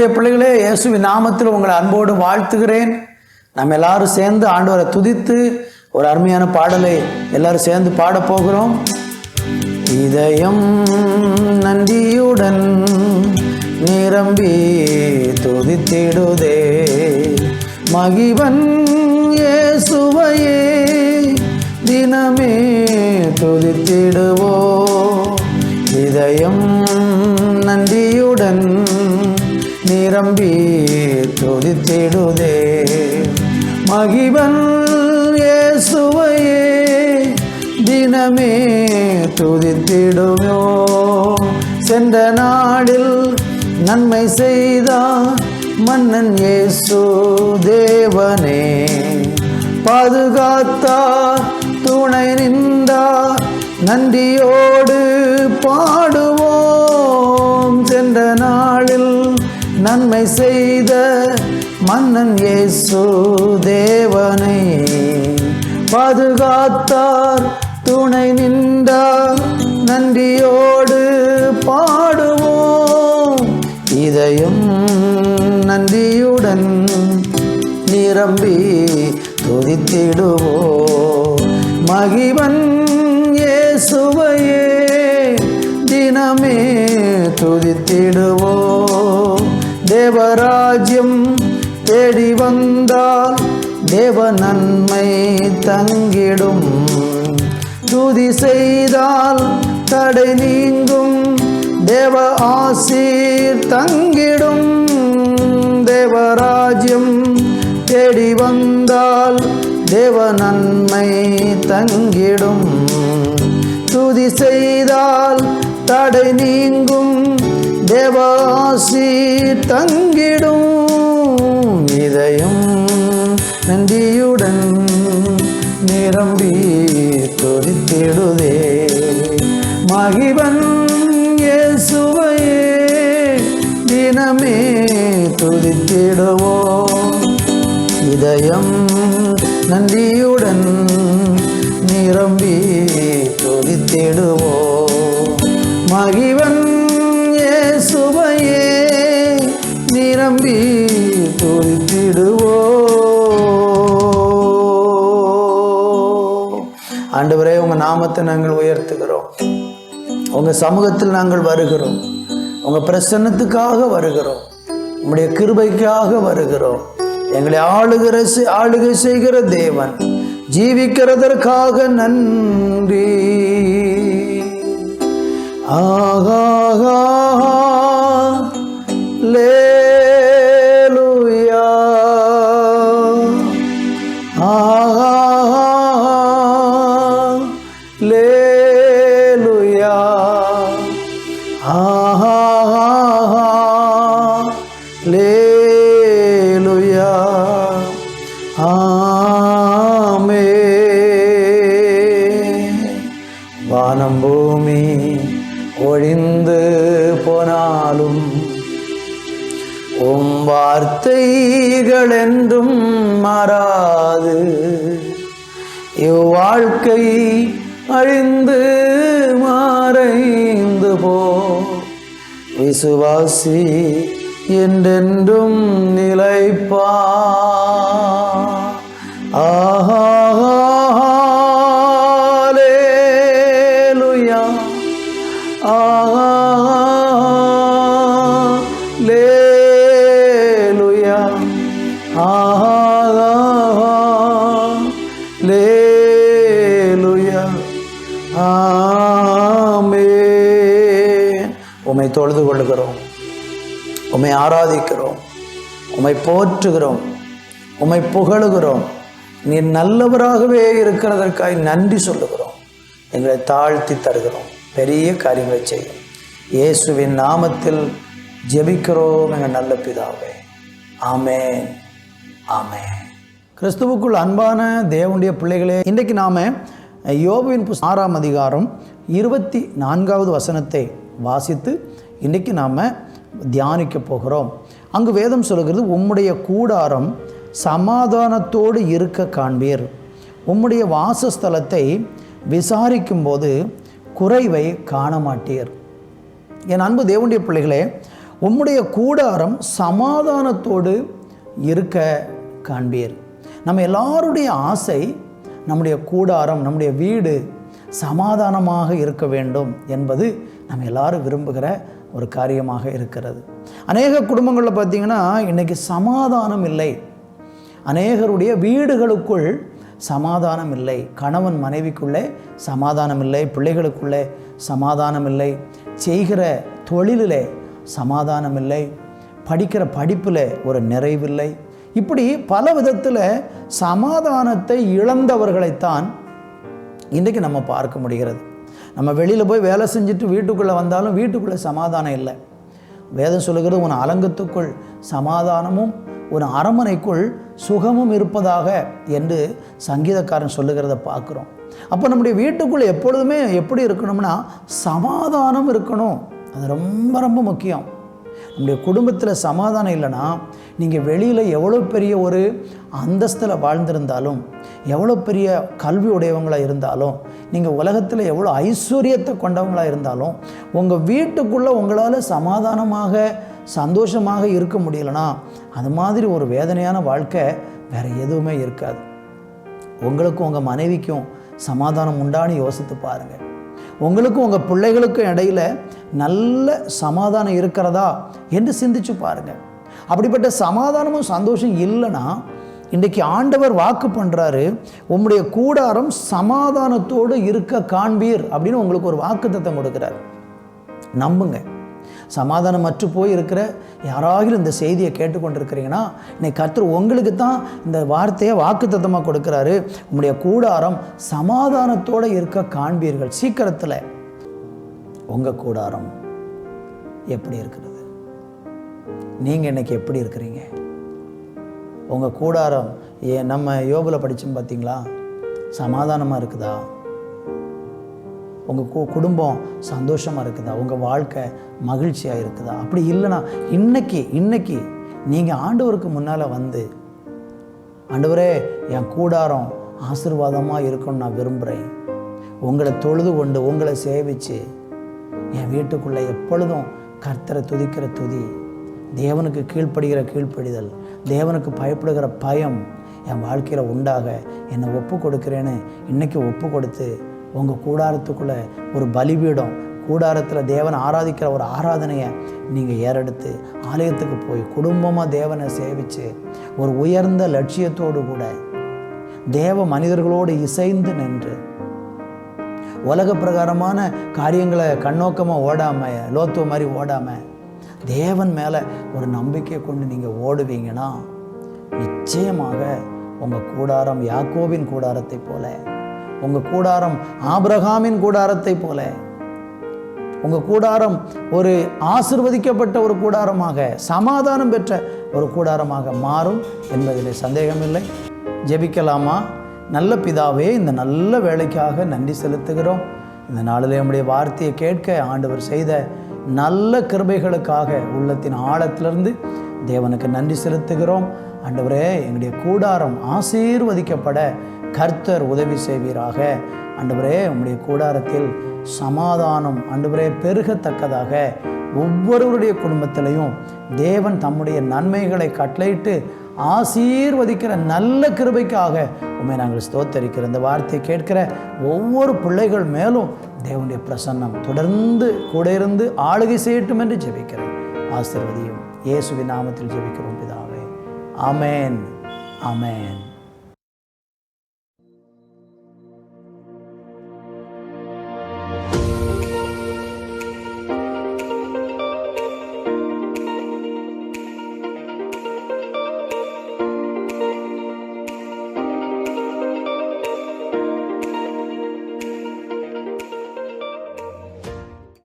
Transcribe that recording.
தேவனுடைய பிள்ளைகளே, இயேசுவின் நாமத்தில் உங்களை அன்போடு வாழ்த்துகிறேன். நம்ம எல்லாரும் சேர்ந்து ஆண்டவரை துதித்து ஒரு அருமையான பாடலை எல்லாரும் சேர்ந்து பாட போகிறோம். இதயம் நன்றியுடன் நிரம்பி துதித்திடுதே, மகிவன் இயேசுவையே தினமே துதித்திடுவோ. இதயம் நன்றியுடன் நிரம்பி துதித்திடுதே, மகிவன் இயேசுவையே தினமே துதித்திடுவோ. சென்ற நாளில் நன்மை செய்தார் மன்னன் இயேசு தேவனே, பாதுகாத்தார் துணை நின்றார் நன்றியோடு பாடுவோம். சென்ற நாளில் நன்மை செய்த மன்னன் இயேசு தேவனை, பாதுகாத்தார் துணை நின்றார் நன்றியோடு பாடுவோம். இதயம் நன்றியுடன் நிரம்பி துதித்திடுவோம், மகிவன் இயேசுவையே தினமே துதித்திடுவோம். தேவராஜ்யம் தேடி வந்தால் தேவ நன்மை தங்கிடும், துதி செய்தால் தடை நீங்கும் தேவ ஆசீர் தங்கிடும். தேவராஜ்யம் தேடி வந்தால் தேவ நன்மை தங்கிடும், துதி செய்தால் தடை நீங்கும் தேவ ஆசீர் தங்கிடும். இதயம் நன்றியுடன் நிரம்பி துதித்திடுதே, மகிவன் இயேசுவையே தினமே துதித்திடுவோம். இதயம் நன்றியுடன் நிரம்பி துதித்திடுவோம், மகிவன் இயேசுவையே நிரம்பி துதித்திடுவோம். ஆண்டவரே, உங்க நாமத்தை நாங்கள் உயர்த்துகிறோம். உங்க சமூகத்தில் நாங்கள் வருகிறோம். உங்க பிரசன்னத்துக்காக வருகிறோம். உங்களுடைய கிருபைக்காக வருகிறோம். எங்களை ஆளுகை செய்கிற தேவன், ஜீவிக்கிறதற்காக நன்றி. ஆகா லேலுயா, ஆகா லேலுயா, ஆஹா லேலுயா, ஆமென். வானம் பூமி ஒழிந்து போனாலும் உம் வார்த்தைகள் என்றும் மாறாது. இவ்வாழ்க்கை அழிந்து மறைந்து போ, விசுவாசி என்றென்றும் நிலைப்பா. ஆஹா லேலுயா, ஆஹா லேலுயா, ஆஹா லேலுயா, ஆமென். உம்மை தொழுது கொள்ளுகிறோம், உம்மை ஆராதிக்கிறோம், உம்மை போற்றுகிறோம், உம்மை புகழுகிறோம். நீர் நல்லவராகவே இருக்கிறதற்காக நன்றி சொல்லுகிறோம். எங்களை தாழ்த்தி தருகிறோம். பெரிய காரியங்களை செய்யும் இயேசுவின் நாமத்தில் ஜெபிக்கிறோம் எங்கள் நல்ல பிதாவே. ஆமென், ஆமென். கிறிஸ்துவுக்குள் அன்பான தேவனுடைய பிள்ளைகளே, இன்றைக்கு நாம் யோபுவின் 6ஆம் அதிகாரம் 24வது வசனத்தை வாசித்து இன்றைக்கு நாம் தியானிக்க போகிறோம். அங்கு வேதம் சொல்கிறது, உம்முடைய கூடாரம் சமாதானத்தோடு இருக்க காண்பீர், உம்முடைய வாசஸ்தலத்தை விசாரிக்கும்போது குறைவை காண மாட்டீர். என் அன்பு தேவனுடைய பிள்ளைகளே, உம்முடைய கூடாரம் சமாதானத்தோடு இருக்க காண்பீர். நம்ம எல்லாருடைய ஆசை நம்முடைய கூடாரம், நம்முடைய வீடு சமாதானமாக இருக்க வேண்டும் என்பது நம்ம எல்லாரும் விரும்புகிற ஒரு காரியமாக இருக்கிறது. அநேக குடும்பங்களில் பார்த்திங்கன்னா இன்றைக்கி சமாதானம் இல்லை. அநேகருடைய வீடுகளுக்குள் சமாதானம் இல்லை. கணவன் மனைவிக்குள்ளே சமாதானம் இல்லை, பிள்ளைகளுக்குள்ளே சமாதானம் இல்லை, செய்கிற தொழிலிலே சமாதானம் இல்லை, படிக்கிற படிப்பில் ஒரு நிறைவில்லை. இப்படி பல விதத்தில் சமாதானத்தை இழந்தவர்களைத்தான் இன்றைக்கி நம்ம பார்க்க முடிகிறது. நம்ம வெளியில் போய் வேலை செஞ்சுட்டு வீட்டுக்குள்ளே வந்தாலும் வீட்டுக்குள்ளே சமாதானம் இல்லை. வேதம் சொல்லுகிறது, உன் அலங்கத்துக்குள் சமாதானமும் உன் அரண்மனைக்குள் சுகமும் இருப்பதாக என்று சங்கீதக்காரன் சொல்லுகிறத பார்க்குறோம். அப்போ நம்முடைய வீட்டுக்குள்ளே எப்பொழுதுமே எப்படி இருக்கணும்னா சமாதானம் இருக்கணும். அது ரொம்ப ரொம்ப முக்கியம். நம்முடைய குடும்பத்தில் சமாதானம் இல்லைன்னா நீங்கள் வெளியில் எவ்வளோ பெரிய ஒரு அந்தஸ்தில் வாழ்ந்திருந்தாலும், எவ்வளோ பெரிய கல்வி உடையவங்களாக இருந்தாலும், நீங்கள் உலகத்தில் எவ்வளோ ஐஸ்வர்யத்தை கொண்டவங்களாக இருந்தாலும், உங்கள் வீட்டுக்குள்ளே உங்களால் சமாதானமாக சந்தோஷமாக இருக்க முடியலனா அது மாதிரி ஒரு வேதனையான வாழ்க்கை வேறு எதுவுமே இருக்காது. உங்களுக்கும் உங்கள் மனைவிக்கும் சமாதானம் உண்டான்னு யோசித்து பாருங்கள். உங்களுக்கும் உங்கள் பிள்ளைகளுக்கும் இடையில் நல்ல சமாதானம் இருக்கிறதா என்று சிந்திச்சு பாருங்கள். அப்படிப்பட்ட சமாதானமும் சந்தோஷம் இல்லைன்னா இன்றைக்கி ஆண்டவர் வாக்கு பண்ணுறாரு, உம்முடைய கூடாரம் சமாதானத்தோடு இருக்க காண்பீர் அப்படின்னு உங்களுக்கு ஒரு வாக்குத்தத்தம் கொடுக்குறாரு. நம்புங்க. சமாதானம் மற்று போய் இருக்கிற யாராகிலும் இந்த செய்தியை கேட்டுக்கொண்டிருக்கிறீங்கன்னா இன்னைக்கு கர்த்தர் உங்களுக்கு தான் இந்த வார்த்தையை வாக்குத்தத்தமாக கொடுக்குறாரு. உங்களுடைய கூடாரம் சமாதானத்தோடு இருக்க காண்பீர்கள். சீக்கிரத்தில் உங்கள் கூடாரம் எப்படி இருக்கிறது? நீங்கள் இன்னைக்கு எப்படி இருக்கிறீங்க? உங்கள் கூடாரம் நம்ம யோபுல படித்தோம் பார்த்தீங்களா, சமாதானமாக இருக்குதா? உங்கள் குடும்பம் சந்தோஷமாக இருக்குதா? உங்கள் வாழ்க்கை மகிழ்ச்சியாக இருக்குதா? அப்படி இல்லைன்னா இன்னைக்கு நீங்கள் ஆண்டவருக்கு முன்னால் வந்து, ஆண்டவரே என் கூடாரம் ஆசீர்வாதமாக இருக்குன்னு நான் விரும்புகிறேன், உங்களை தொழுது கொண்டு உங்களை சேவித்து என் வீட்டுக்குள்ளே எப்பொழுதும் கர்த்தரை துதிக்கிற துதி, தேவனுக்கு கீழ்ப்படுகிற கீழ்ப்படிதல், தேவனுக்கு பயப்படுகிற பயம் என் வாழ்க்கையில் உண்டாக என்னை ஒப்பு கொடுக்குறேன்னு இன்றைக்கி ஒப்பு கொடுத்து உங்கள் கூடாரத்துக்குள்ளே ஒரு பலிபீடம், கூடாரத்தில் தேவனை ஆராதிக்கிற ஒரு ஆராதனையை நீங்கள் ஏறெடுத்து ஆலயத்துக்கு போய் குடும்பமாக தேவனை சேவித்து ஒரு உயர்ந்த லட்சியத்தோடு கூட தேவ மனிதர்களோடு இசைந்து நின்று உலக பிரகாரமான காரியங்களை கண்ணோக்கமாக ஓடாமல், லோத்துவ மாதிரி ஓடாமல் தேவன் மேலே ஒரு நம்பிக்கை கொண்டு நீங்கள் ஓடுவீங்கன்னா நிச்சயமாக உங்கள் கூடாரம் யாக்கோபின் கூடாரத்தை போல, உங்கள் கூடாரம் ஆபிரகாமின் கூடாரத்தை போல, உங்கள் கூடாரம் ஒரு ஆசிர்வதிக்கப்பட்ட ஒரு கூடாரமாக, சமாதானம் பெற்ற ஒரு கூடாரமாக மாறும் என்பதிலே சந்தேகமில்லை. ஜெபிக்கலாமா? நல்ல பிதாவே, இந்த நல்ல வேலைக்காக நன்றி செலுத்துகிறோம். இந்த நாளில் நம்முடைய வார்த்தையை கேட்க ஆண்டவர் செய்த நல்ல கிருபைகளுக்காக உள்ளத்தின் ஆழத்திலிருந்து தேவனுக்கு நன்றி செலுத்துகிறோம். ஆண்டவரே, எங்களுடைய கூடாரம் ஆசீர்வதிக்கப்பட கர்த்தர் உதவி செய்வீராக. ஆண்டவரே, உம்முடைய கூடாரத்தில் சமாதானம் ஆண்டவரே பெருகத்தக்கதாக ஒவ்வொருவருடைய குடும்பத்திலையும் தேவன் தம்முடைய நன்மைகளை கட்டளையிட்டு ஆசீர்வதிக்கிற நல்ல கிருபைக்காக உண்மை நாங்கள் ஸ்தோத்தரிக்கிற இந்த வார்த்தையை கேட்கிற ஒவ்வொரு பிள்ளைகள் மேலும் தேவனுடைய பிரசன்னம் தொடர்ந்து கூட இருந்து ஆளுகை செய்யட்டும் என்று ஜெபிக்கிறேன். ஆசீர்வதியும். இயேசுவின் நாமத்தில் ஜெபிக்கிறோம் பிதாவே. ஆமென், ஆமென்.